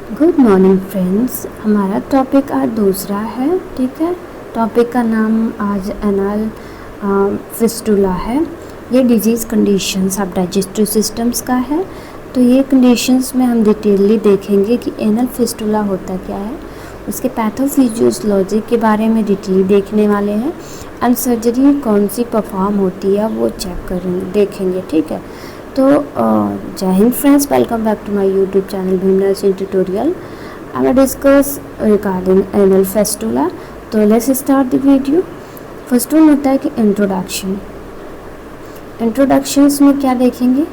Good morning friends. हमारा topic आज दूसरा है। ठीक है, टॉपिक का नाम आज एनल फिस्टुला है। ये disease conditions of digestive systems का है। तो ये कंडीशंस में हम डिटेलली देखेंगे कि एनल फिस्टुला होता क्या है, उसके पैथोफिजियोलॉजी के बारे में डिटेली देखने वाले हैं एंड सर्जरी कौन सी परफॉर्म होती है वो चेक करेंगे देखेंगे। ठीक है, तो जय हिंद friends, welcome back to my YouTube channel Bhimna Singh tutorial. I will discuss regarding anal fistula. तो let's start the video. First one होता है कि इंट्रोडक्शन। इंट्रोडक्शंस में क्या देखेंगे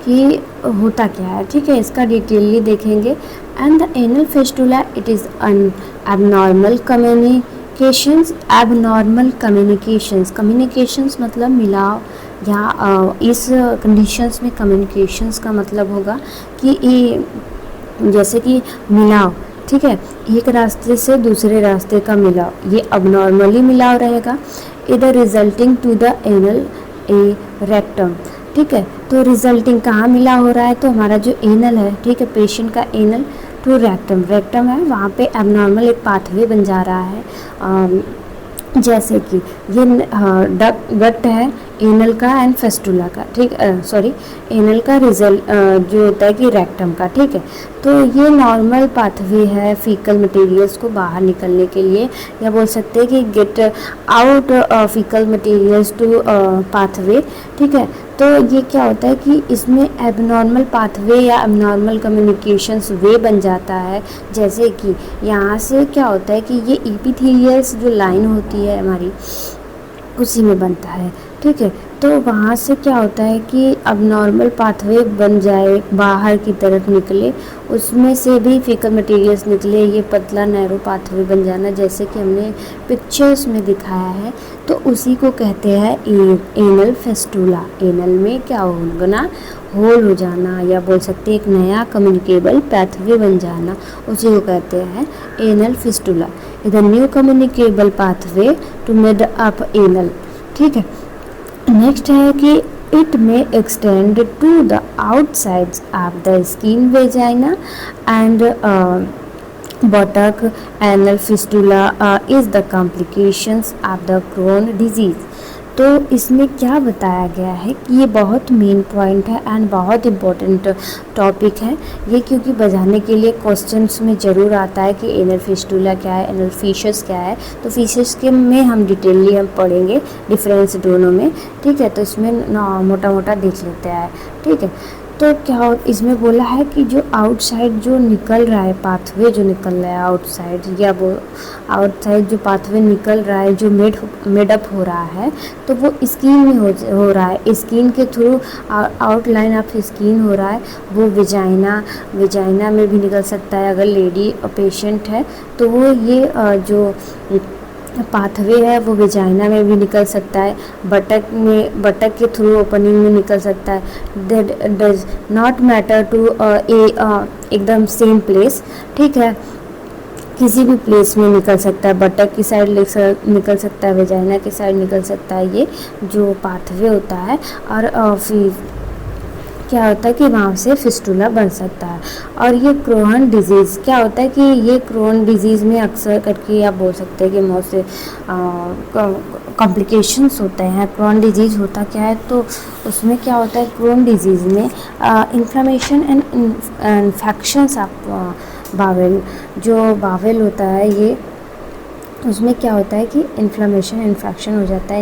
कि होता क्या है। ठीक है, इसका डिटेलली देखेंगे। And the anal fistula it is an abnormal communications मतलब मिलाव या इस कंडीशंस में कम्युनिकेशंस का मतलब होगा कि जैसे कि मिलाव। ठीक है, एक रास्ते से दूसरे रास्ते का मिलाव, ये अबनॉर्मली मिलाव रहेगा। इधर resulting to the anal a rectum. ठीक है, तो रिजल्टिंग कहाँ मिला हो रहा है, तो हमारा जो एनल है, ठीक है, पेशेंट का एनल टू रेक्टम है, वहाँ पे एबनॉर्मल एक पाथवे बन जा रहा है। जैसे कि ये गट है एनल का एंड फेस्टुला का। ठीक, सॉरी, एनल का रिजल्ट जो होता है कि रेक्टम का। ठीक है, तो ये नॉर्मल पाथवे है फीकल मटेरियल्स को बाहर निकलने के लिए, या बोल सकते हैं कि get out faecal materials to pathway. ठीक है, तो ये क्या होता है कि इसमें एबनॉर्मल पाथवे या एबनॉर्मल कम्युनिकेशंस वे बन जाता है। जैसे कि यहाँ से क्या होता है कि ये एपिथेलियल्स जो लाइन होती है हमारी, उसी में बनता है। ठीक है, तो वहाँ से क्या होता है कि अब नॉर्मल पाथवे बन जाए, बाहर की तरफ निकले, उसमें से भी फीकल मटेरियल्स निकले, ये पतला नैरो पाथवे बन जाना, जैसे कि हमने पिक्चर्स में दिखाया है। तो उसी को कहते हैं एनल फिस्टुला। एनल में क्या होना, होल हो जाना, या बोल सकते हैं एक नया कम्युनिकेबल पाथवे बन जाना, उसी को कहते हैं एनल फिस्टुला। इधर new communicable pathway to made up anal. ठीक है, नेक्स्ट है कि it may extend to the outsides of the skin vagina and buttock. Anal fistula is the complications of the Crohn disease. तो इसमें क्या बताया गया है कि ये बहुत मेन पॉइंट है एंड बहुत इम्पोर्टेंट टॉपिक है ये, क्योंकि बजाने के लिए क्वेश्चंस में ज़रूर आता है कि एनल फिस्टुला क्या है, एनल फिशर्स क्या है। तो फिशर्स के में हम डिटेलली हम पढ़ेंगे डिफरेंस दोनों में। ठीक है, तो इसमें मोटा मोटा देख लेते हैं। ठीक है, तो क्या इसमें बोला है कि जो आउटसाइड जो निकल रहा है पाथवे, जो निकल रहा है आउटसाइड, या वो आउटसाइड जो पाथवे निकल रहा है, जो मेडअप हो रहा है, तो वो स्किन में हो रहा है, स्किन के थ्रू आउटलाइन ऑफ स्किन हो रहा है। वो विजाइना में भी निकल सकता है, अगर लेडी पेशेंट है तो वो ये जो पाथवे है वो विजाइना में भी निकल सकता है, बटक के थ्रू ओपनिंग में निकल सकता है। That does not matter to एकदम सेम प्लेस। ठीक है, किसी भी प्लेस में निकल सकता है, बटक की साइड निकल सकता है, विजाइना की साइड निकल सकता है, ये जो पाथवे होता है। और फिर क्या होता है कि वहाँ से फिस्टुला बन सकता है। और ये क्रोहन डिजीज़ क्या होता है कि ये क्रोहन डिजीज़ में अक्सर करके आप बोल सकते हैं कि बहुत से कॉम्प्लिकेशंस होते हैं। क्रोहन डिजीज़ होता क्या है, तो उसमें क्या होता है, क्रोहन डिजीज़ में inflammation and infections of bowel, जो बावेल होता है ये, उसमें क्या होता है कि इन्फेक्शन हो जाता है।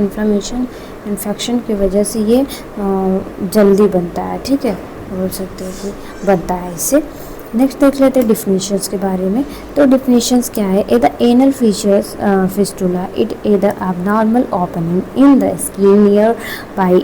इन्फेक्शन की वजह से ये जल्दी बनता है। ठीक है, बोल सकते हैं कि बनता है इससे। नेक्स्ट देख लेते हैं डिफिनीशंस के बारे में। तो डिफिनीशंस क्या है, a the anal fistula it a the abnormal opening in the skin near by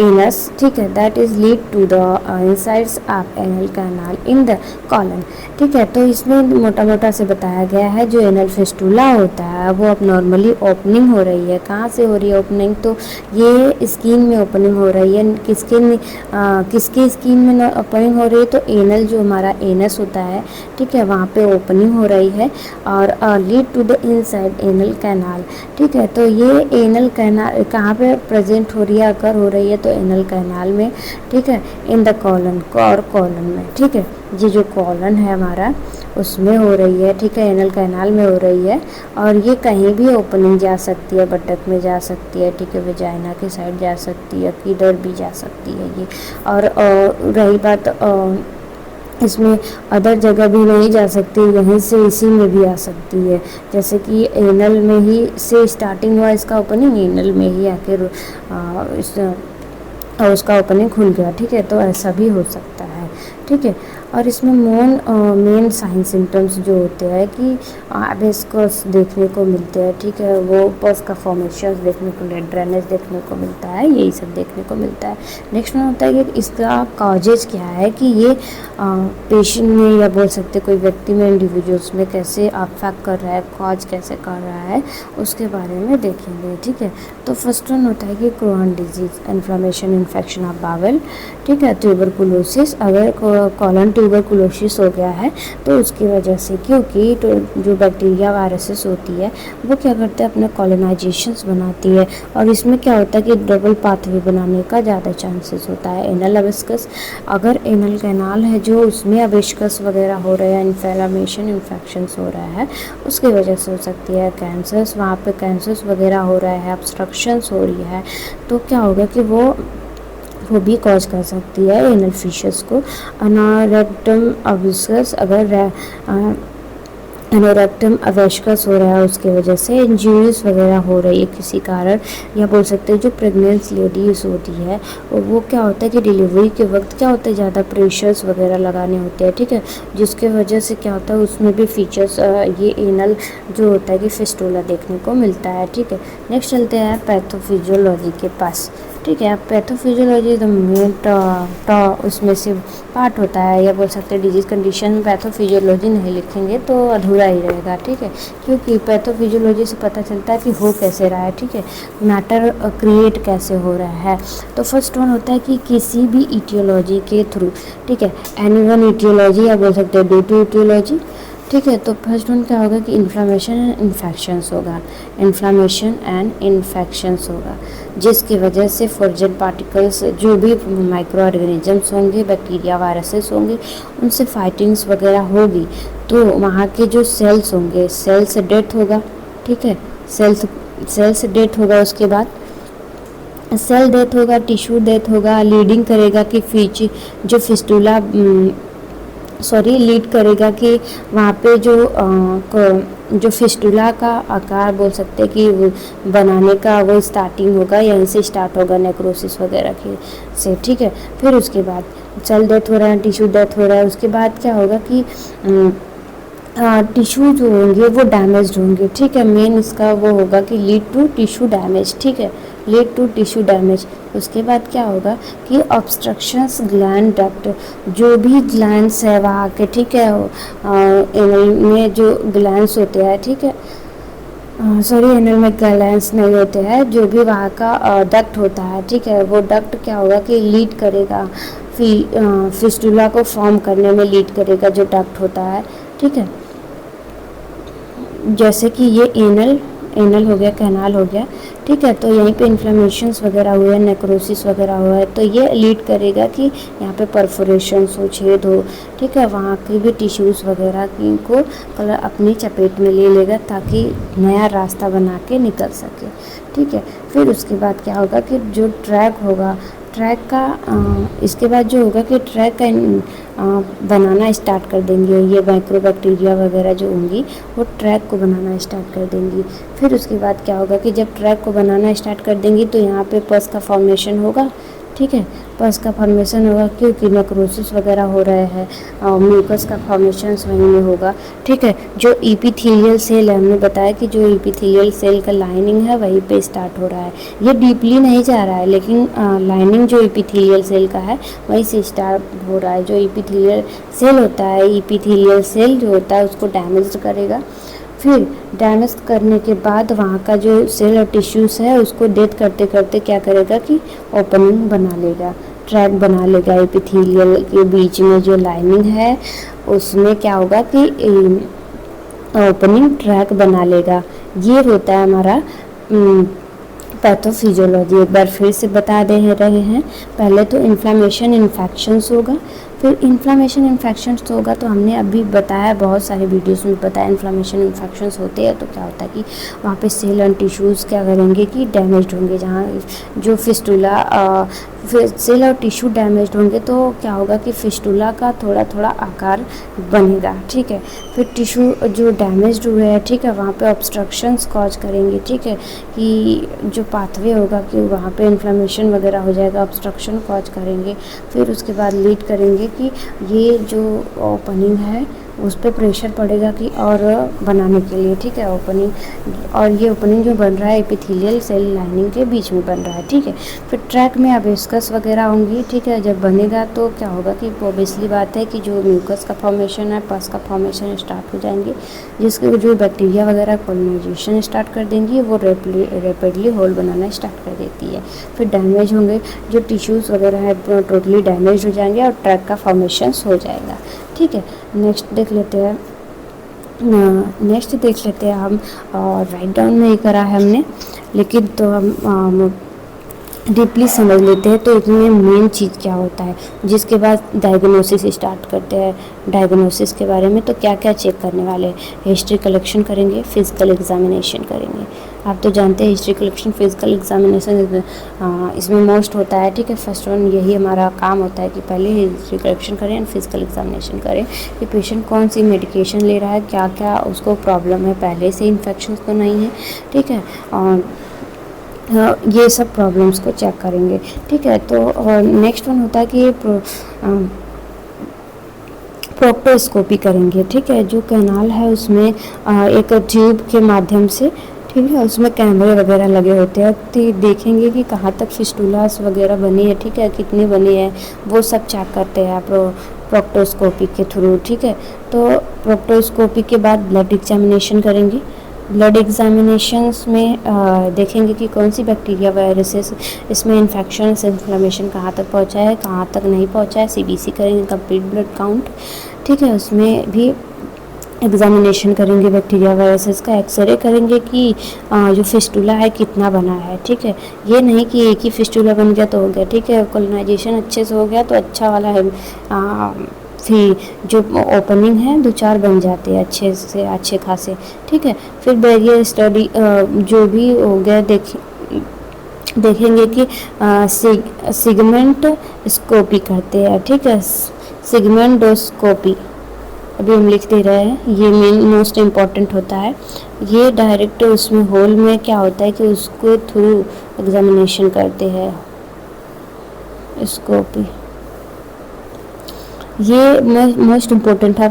anus. ठीक है, that is lead to the insides of anal canal in the colon. ठीक है, तो इसमें मोटा मोटा से बताया गया है जो एनल फिस्टुला होता है वो अब नॉर्मली ओपनिंग हो रही है। कहाँ से हो रही है ओपनिंग, तो ये स्किन में ओपनिंग हो रही है। किसके स्किन में ओपनिंग हो रही है, तो एनल जो हमारा एनस होता है, ठीक है, वहाँ पे ओपनिंग हो रही है और lead to the inside anal canal, ठीक है। तो ये एनल कैनाल कहाँ पे प्रेजेंट हो रही है, अगर हो रही है तो एनल कैनाल में, ठीक है, इन द कॉलन और कॉलन में, ठीक है। ये जो कॉलन है हमारा उसमें हो रही है, ठीक है, एनल कैनाल में हो रही है और ये कहीं भी ओपनिंग जा सकती है, बटक में जा सकती है, ठीक है, वेजाइना की साइड जा सकती है, किधर भी जा सकती है ये। और रही बात इसमें अदर जगह भी नहीं जा सकती, यहीं से इसी में भी आ सकती है, जैसे कि एनल में ही से स्टार्टिंग हुआ इसका ओपनिंग, एनल में ही आके उसका ओपनिंग खुल गया, ठीक है। तो ऐसा भी हो सकता है, ठीक है। और इसमें मेन साइन सिम्टम्स जो होते हैं कि एबेस्कस देखने को मिलते हैं, ठीक है, वो पस का फॉर्मेशन देखने को, ड्रेनेज देखने को मिलता है, यही सब देखने को मिलता है। नेक्स्ट में होता है कि इसका कॉजेज क्या है, कि ये पेशेंट में या बोल सकते कोई व्यक्ति में, इंडिविजुअल्स में कैसे अफेक्ट कर रहा है, कॉज कैसे कर रहा है, उसके बारे में देखेंगे, ठीक है। तो फर्स्ट वन होता है कि Crohn disease, inflammation, infection of bowel, ठीक है, ट्यूबरकुलोसिस, अगर कॉलन ट्यूबरकुलोसिस हो गया है तो उसकी वजह से, क्योंकि तो जो बैक्टीरिया वायरसेस होती है वो क्या करते हैं, अपने कॉलोनाइजेशंस बनाती है और इसमें क्या होता है कि डबल पाथवे बनाने का ज़्यादा चांसेस होता है। एनल अबेस्कस, अगर एनल कैनाल है जो उसमें अबेस्कस वगैरह हो रहा है, इन्फ्लेमेशन, इन्फेक्शंस हो रहा है, उसकी वजह से हो सकती है। कैंसर्स, वहाँ पे कैंसर्स वगैरह हो रहा है, ऑब्स्ट्रक्शंस हो रही है, तो क्या होगा कि वो भी कॉज कर सकती है एनल फिशर्स को। अनारेक्टम अबिस्कस, अगर एनोरेक्टम अवेस्कस हो रहा है उसके वजह से इंजरीज वगैरह हो रही है किसी कारण, या बोल सकते हैं जो प्रेग्नेंट लेडीज होती है वो क्या होता है कि डिलीवरी के वक्त क्या होता है, ज़्यादा प्रेशर्स वगैरह लगाने होते हैं, ठीक है, जिसके वजह से क्या होता है उसमें भी फीचर्स ये एनल जो होता है कि फिस्टुला देखने को मिलता है, ठीक है। नेक्स्ट चलते हैं पैथोफिजियोलॉजी के पास, ठीक है। पैथोफिजियोलॉजी द मेन उसमें से पार्ट होता है, या बोल सकते हैं डिजीज़ कंडीशन में पैथोफिजियोलॉजी नहीं लिखेंगे तो अधूरा ही रहेगा, ठीक है, क्योंकि पैथोफिजियोलॉजी से पता चलता है कि हो कैसे रहा है, ठीक है, मैटर क्रिएट कैसे हो रहा है। तो फर्स्ट वन होता है कि किसी भी इटियोलॉजी के थ्रू, ठीक है, एनी वन इटियोलॉजी या बोल सकते हैं ड्यू टू इटियोलॉजी, ठीक है। तो फर्स्ट वन क्या होगा कि इन्फ्लामेशन एंड इन्फेक्शंस होगा, इन्फ्लामेशन एंड इन्फेक्शंस होगा, जिसकी वजह से फॉरेन पार्टिकल्स, जो भी माइक्रो ऑर्गेनिजम्स होंगे, बैक्टीरिया वायरसेस होंगे, उनसे फाइटिंग्स वगैरह होगी, तो वहाँ के जो सेल्स होंगे, सेल्स डेथ होगा, ठीक है, सेल्स डेथ होगा, उसके बाद सेल डेथ होगा, टिश्यू डेथ होगा, लीडिंग करेगा कि जो फिस्टुला लीड करेगा कि वहाँ पे जो फिस्टुला का आकार बोल सकते हैं कि वो बनाने का वो स्टार्टिंग होगा, यहीं से स्टार्ट होगा नेक्रोसिस वगैरह के से, ठीक है। फिर उसके बाद सेल डेथ हो रहा है, टिश्यू डेथ हो रहा है, उसके बाद क्या होगा कि टिश्यू जो होंगे वो डैमेज होंगे, ठीक है। मेन इसका वो होगा कि लीड टू टिश्यू डैमेज, ठीक है, लीड टू टिश्यू डैमेज। उसके बाद क्या होगा कि ऑब्स्ट्रक्शंस ग्लैंड डक्ट, जो भी ग्लैंड्स है वहाँ के, ठीक है, एनल में जो ग्लैंड्स होते हैं, ठीक है, एनल में ग्लैंड्स नहीं होते हैं, जो भी वहाँ का डक्ट होता है, ठीक है, वो डक्ट क्या होगा कि लीड करेगा फिस्टुला को फॉर्म करने में, लीड करेगा जो डक्ट होता है, ठीक है। जैसे कि ये एनल हो गया, कैनाल हो गया, ठीक है, तो यहीं पे इन्फ्लेमेशंस वगैरह हुए हैं, नेक्रोसिस वगैरह हुआ है, तो ये लीड करेगा कि यहाँ पे परफोरेशंस हो, छेद हो, ठीक है, वहाँ के भी टिश्यूज़ वगैरह को कलर अपनी चपेट में ले लेगा ताकि नया रास्ता बना के निकल सके, ठीक है। फिर उसके बाद क्या होगा कि जो ट्रैक होगा, ट्रैक का इसके बाद जो होगा कि ट्रैक का बनाना स्टार्ट कर देंगे, ये माइक्रोबैक्टीरिया वगैरह जो होंगी वो ट्रैक को बनाना स्टार्ट कर देंगी। फिर उसके बाद क्या होगा कि जब ट्रैक को बनाना स्टार्ट कर देंगी तो यहाँ पे पस का फॉर्मेशन होगा, ठीक है, पस का फॉर्मेशन होगा क्योंकि नेक्रोसिस वगैरह हो रहे हैं, म्यूकस का फॉर्मेशन वहीं में होगा, ठीक है। जो एपिथेलियल सेल है, हमने बताया कि जो एपिथेलियल सेल का लाइनिंग है वहीं पे स्टार्ट हो रहा है, ये डीपली नहीं जा रहा है, लेकिन लाइनिंग जो एपिथेलियल सेल का है वहीं से स्टार्ट हो रहा है। जो एपिथेलियल सेल होता है, एपिथेलियल सेल जो होता है उसको डैमेज करेगा, फिर डैमेज करने के बाद वहाँ का जो सेल और टिश्यूज़ है उसको डेथ करते करते क्या करेगा कि ओपनिंग बना लेगा, ट्रैक बना लेगा एपिथेलियल के बीच में जो लाइनिंग है उसमें क्या होगा कि ओपनिंग ट्रैक बना लेगा। ये होता है हमारा पैथोफिजियोलॉजी। एक बार फिर से बता दे रहे हैं, पहले तो इन्फ्लामेशन इन्फेक्शंस होगा, फिर इन्फ्लामेशन इन्फेक्शंस होगा तो हमने अभी बताया, बहुत सारे वीडियोस में बताया इन्फ्लामेशन इन्फेक्शंस होते हैं तो क्या होता है कि वहाँ पे सेल एंड टिश्यूज़ क्या करेंगे कि डैमेज होंगे, जहाँ जो फिस्टूला सेल और टिश्यू डैमेज होंगे तो क्या होगा कि फिस्टूला का थोड़ा थोड़ा आकार बनेगा, ठीक है। फिर टिश्यू जो डैमेज हुए हैं, ठीक है, वहाँ पे ऑब्स्ट्रक्शंस कॉज करेंगे, ठीक है, कि जो पाथवे होगा कि वहाँ पे इन्फ्लेमेशन वगैरह हो जाएगा, ऑब्स्ट्रक्शन कॉज करेंगे। फिर उसके बाद लीड करेंगे कि ये जो ओपनिंग है उस पर प्रेशर पड़ेगा कि और बनाने के लिए, ठीक है, ओपनिंग, और ये ओपनिंग जो बन रहा है एपिथेलियल सेल लाइनिंग के बीच में बन रहा है, ठीक है। फिर ट्रैक में अबेस्कस वगैरह होंगी, ठीक है। जब बनेगा तो क्या होगा कि ऑब्वियसली बात है कि जो म्यूकस का फॉर्मेशन है, पस का फॉर्मेशन स्टार्ट हो जाएंगे, जिसके जो बैक्टीरिया वगैरह कोलोनाइजेशन स्टार्ट कर देंगी, वो रैपिडली होल बनाना स्टार्ट कर देती है। फिर डैमेज होंगे, जो टिश्यूज़ वगैरह है टोटली डैमेज हो जाएंगे और ट्रैक का फॉर्मेशन हो जाएगा, ठीक है। नेक्स्ट देख लेते हैं हम, राइट डाउन में ही करा है हमने, लेकिन तो हम डीपली समझ लेते हैं। तो इसमें मेन चीज़ क्या होता है, जिसके बाद डायग्नोसिस स्टार्ट करते हैं। डायग्नोसिस के बारे में तो क्या क्या चेक करने वाले हैं, हिस्ट्री कलेक्शन करेंगे, फिजिकल एग्जामिनेशन करेंगे। आप तो जानते हैं हिस्ट्री कलेक्शन, फिजिकल एग्जामिनेशन इसमें मोस्ट होता है, ठीक है। फर्स्ट वन यही हमारा काम होता है कि पहले हिस्ट्री कलेक्शन करें एंड फिजिकल एग्जामिनेशन करें कि पेशेंट कौन सी मेडिकेशन ले रहा है, क्या क्या उसको प्रॉब्लम है, पहले से इन्फेक्शन तो नहीं है, ठीक है, और ये सब प्रॉब्लम्स को चेक करेंगे, ठीक है। तो नेक्स्ट वन होता है कि प्रोक्टोस्कोपी करेंगे, ठीक है। जो कैनाल है उसमें एक ट्यूब के माध्यम से, ठीक है, उसमें कैमरे वगैरह लगे होते हैं, तो देखेंगे कि कहाँ तक फिस्टुलास वगैरह बनी है, ठीक है, कितनी बनी है, वो सब चेक करते हैं आप प्रोक्टोस्कोपी के थ्रू, ठीक है। तो प्रोक्टोस्कोपी के बाद ब्लड एग्जामिनेशन करेंगे। ब्लड एग्जामिनेशंस में देखेंगे कि कौन सी बैक्टीरिया वायरसेस इसमें इन्फेक्शन इन्फ्लेमेशन कहाँ तक पहुँचा है, कहाँ तक नहीं पहुँचा है। सीबीसी करेंगे, कंप्लीट ब्लड काउंट, ठीक है, उसमें भी एग्जामिनेशन करेंगे बैक्टीरिया वायरसेस का। एक्सरे करेंगे कि जो फिस्टूला है कितना बना है, ठीक है। ये नहीं कि एक ही फिस्टूला बन गया तो हो गया, ठीक है, कोलोनाइजेशन अच्छे से हो गया तो अच्छा वाला है, फिर जो ओपनिंग है 2-4 बन जाते हैं अच्छे से अच्छे खासे, ठीक है। फिर बैरियर स्टडी जो भी हो गया देखेंगे कि सिगमेंट स्कोपी करते हैं, ठीक है, सिगमेंटोस्कोपी अभी हम लिख दे रहे हैं, ये मेन मोस्ट इम्पॉर्टेंट होता है। ये डायरेक्ट उसमें होल में क्या होता है कि उसको थ्रू एग्जामिनेशन करते हैं, स्कोपी, ये मोस्ट इम्पोर्टेंट है,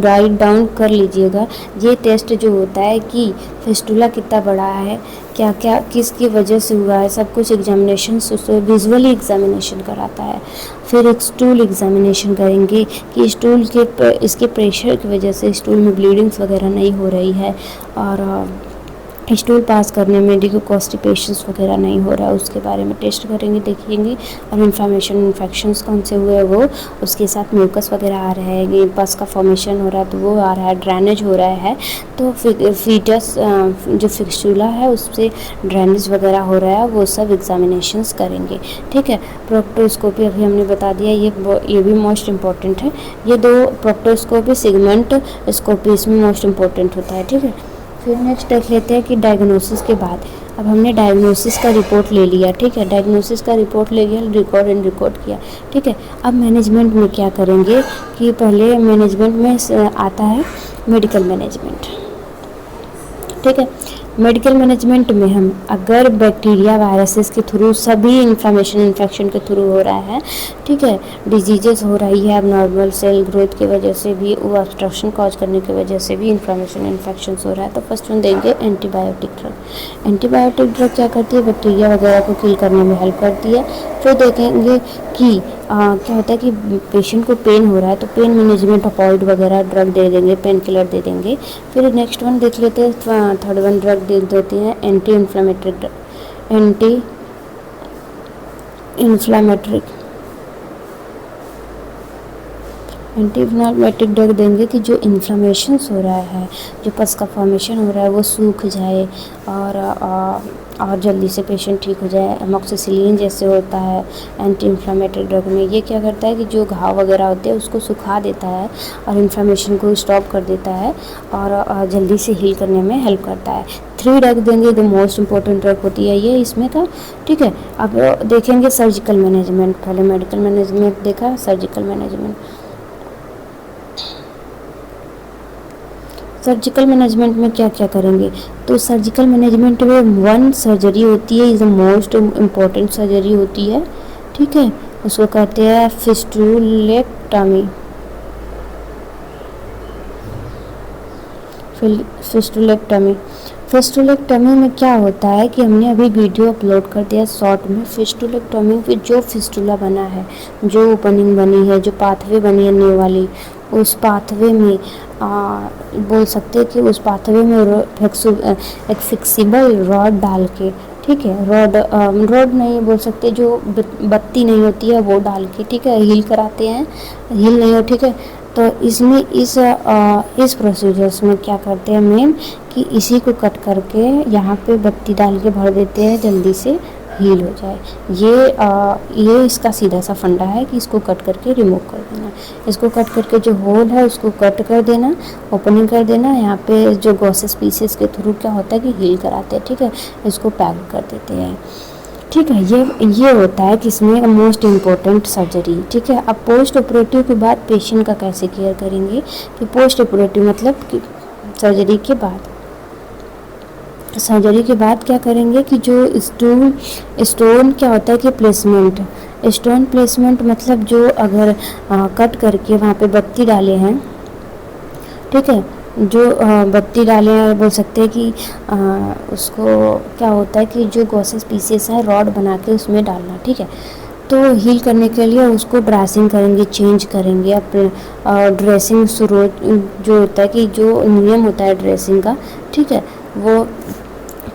राइट डाउन कर लीजिएगा। ये टेस्ट जो होता है कि फिस्टूला कितना बड़ा है, क्या क्या किसकी वजह से हुआ है, सब कुछ एग्जामिनेशन विजुअली एग्जामिनेशन कराता है। फिर एक स्टूल एग्जामिनेशन करेंगे कि स्टूल के इसके प्रेशर की वजह से स्टूल में ब्लीडिंग्स वगैरह नहीं हो रही है, और स्टूल पास करने में कॉन्स्टिपेशंस वगैरह नहीं हो रहा है, उसके बारे में टेस्ट करेंगे, देखेंगे। और इन्फेक्शंस कौन से हुए वो, उसके साथ म्यूकस वगैरह आ रहा है, पस का फॉर्मेशन हो रहा है तो वो आ रहा है, ड्रेनेज हो रहा है तो फीटस जो फिस्टूला है उससे ड्रेनेज वगैरह हो रहा है, वो सब एग्जामिनेशंस करेंगे, ठीक है। प्रोक्टोस्कोपी अभी हमने बता दिया, ये भी मोस्ट इम्पॉर्टेंट है। ये दो प्रोक्टोस्कोपी, सिगमेंट स्कोपी इसमें मोस्ट इम्पॉर्टेंट होता है, ठीक है। फिर नेक्स्ट देख लेते हैं कि डायग्नोसिस के बाद, अब हमने डायग्नोसिस का रिपोर्ट ले लिया, ठीक है, डायग्नोसिस का रिपोर्ट ले लिया, रिकॉर्ड किया, ठीक है। अब मैनेजमेंट में क्या करेंगे कि पहले मैनेजमेंट में आता है मेडिकल मैनेजमेंट, ठीक है। मेडिकल मैनेजमेंट में हम अगर बैक्टीरिया वायरसेस के थ्रू सभी इन्फेक्शन के थ्रू हो रहा है, ठीक है, डिजीजेस हो रही है, अब नॉर्मल सेल ग्रोथ की वजह से भी, वो ऑब्स्ट्रक्शन कॉज करने की वजह से भी इन्फेक्शन हो रहा है, तो फर्स्ट वन देंगे एंटीबायोटिक ड्रग। एंटीबायोटिक ड्रग क्या करती है, बैक्टीरिया वगैरह को किल करने में हेल्प करती है। फिर देखेंगे कि क्या होता है कि पेशेंट को पेन हो रहा है तो पेन मैनेजमेंट ऑपॉइड वगैरह ड्रग दे देंगे, पेन किलर दे देंगे। फिर नेक्स्ट वन देख लेते हैं, थर्ड वन ड्रग दे देते हैं anti inflammatory anti inflammatory drug देंगे कि जो इन्फ्लेमेशंस हो रहा है, जो पस का फॉर्मेशन हो रहा है वो सूख जाए और जल्दी से पेशेंट ठीक हो जाए। एमोक्सिसिलिन जैसे होता है एंटी इन्फ्लेमेटरी ड्रग में, ये क्या करता है कि जो घाव वगैरह होते हैं उसको सुखा देता है और इन्फ्लेमेशन को स्टॉप कर देता है और जल्दी से हील करने में हेल्प करता है। 3 ड्रग देंगे, द मोस्ट इंपॉर्टेंट ड्रग होती है ये इसमें का, ठीक है। अब देखेंगे सर्जिकल मैनेजमेंट, पहले मेडिकल मैनेजमेंट देखा, सर्जिकल मैनेजमेंट। सर्जिकल मैनेजमेंट में क्या क्या करेंगे, तो सर्जिकल मैनेजमेंट में 1 सर्जरी होती है, is the most important surgery होती है, ठीक है। उसको कहते हैं फिस्टुलेक्टमी। फिस्टुलेक्टमी फिस्टुलेक्टमी में क्या होता है कि हमने अभी वीडियो अपलोड कर दिया शॉर्ट में। फिस्टुलेक्टमी में जो फिस्टुला बना है, जो ओपनिंग बनी है, जो पाथवे बनी है न्यू वाली, उस पाथवे में बोल सकते हैं कि उस पाथवे में एक फिक्सिबल रॉड डाल के, ठीक है, रॉड नहीं बोल सकते, जो बत्ती नहीं होती है वो डाल के, ठीक है, हील कराते हैं, हील नहीं हो, ठीक है। तो इसमें इस प्रोसीजर्स में क्या करते हैं मेन कि इसी को कट करके यहाँ पे बत्ती डाल के भर देते हैं, जल्दी से हील हो जाए। ये इसका सीधा सा फंडा है कि इसको कट करके रिमूव कर देना, इसको कट करके जो होल है उसको कट कर देना, ओपनिंग कर देना। यहाँ पे जो गॉसेस पीसेस के थ्रू क्या होता है कि हील कराते हैं, ठीक है, इसको पैक कर देते हैं, ठीक है। ये होता है कि इसमें मोस्ट इम्पोर्टेंट सर्जरी, ठीक है। अब पोस्ट ऑपरेटिव के बाद पेशेंट का कैसे केयर करेंगे, कि पोस्ट ऑपरेटिव मतलब कि सर्जरी के बाद क्या करेंगे कि जो स्टोन क्या होता है कि स्टोन प्लेसमेंट मतलब जो अगर कट करके वहाँ पे बत्ती डाले हैं, ठीक है, जो बत्ती डाले हैं, बोल सकते हैं कि उसको क्या होता है कि जो गॉसेस पीसेस हैं रॉड बना के उसमें डालना, ठीक है। तो हील करने के लिए उसको ड्रेसिंग करेंगे, चेंज करेंगे अपने ड्रेसिंग शुरू जो होता है कि जो नियम होता है ड्रेसिंग का, ठीक है, वो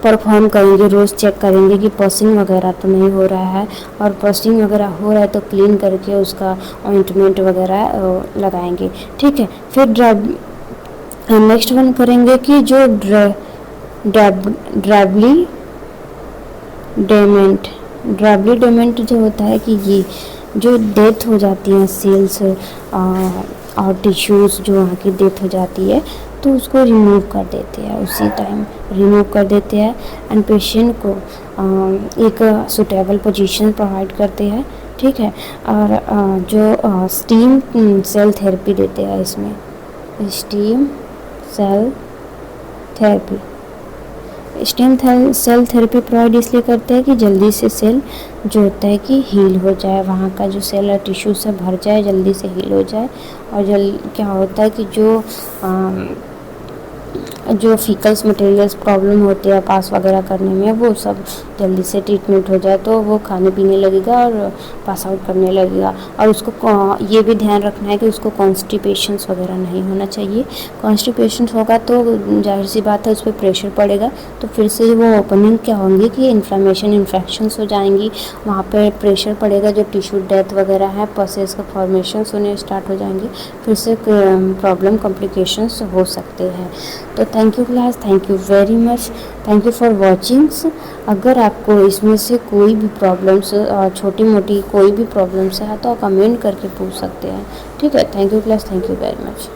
परफॉर्म करेंगे। रोज़ चेक करेंगे कि पसिंग वगैरह तो नहीं हो रहा है, और पसिंग वगैरह हो रहा है तो क्लीन करके उसका ऑइंटमेंट वगैरह लगाएंगे, ठीक है। फिर नेक्स्ट वन करेंगे कि जो ड्रैबली डेमेंट जो होता है कि ये जो डेथ हो जाती है सेल्स और टिश्यूज़ जो वहाँ की डेथ हो जाती है, तो उसको रिमूव कर देते हैं, उसी टाइम रिमूव कर देते हैं एंड पेशेंट को एक सुटेबल पोजीशन प्रोवाइड करते हैं, ठीक है। और जो स्टीम सेल थेरेपी देते हैं, इसमें स्टीम सेल थेरेपी प्रोवाइड इसलिए करते हैं कि जल्दी से सेल जो होता है कि हील हो जाए, वहाँ का जो सेल और टिश्यू से भर जाए, जल्दी से हील हो जाए। और क्या होता है कि जो फीकल्स मटेरियल्स प्रॉब्लम होते हैं पास वगैरह करने में, वो सब जल्दी से ट्रीटमेंट हो जाए, तो वो खाने पीने लगेगा और पास आउट करने लगेगा। और उसको ये भी ध्यान रखना है कि उसको कॉन्स्टिपेशंस वगैरह नहीं होना चाहिए। कॉन्स्टिपेशंस होगा तो जाहिर सी बात है उस पर प्रेशर पड़ेगा, तो फिर से वो ओपनिंग क्या होंगी कि इन्फेक्शंस हो जाएंगी, वहाँ पर प्रेशर पड़ेगा, जो टिश्यू डेथ वगैरह है, पसेस का फॉर्मेशंस होने स्टार्ट हो जाएंगे, फिर से प्रॉब्लम कॉम्प्लिकेशंस हो सकते हैं। तो thank you class, thank you very much, thank you for watchings. अगर आपको इसमें से कोई भी प्रॉब्लम्स, छोटी मोटी कोई भी प्रॉब्लम्स है तो आप कमेंट करके पूछ सकते हैं, ठीक है। Thank you class, thank you very much.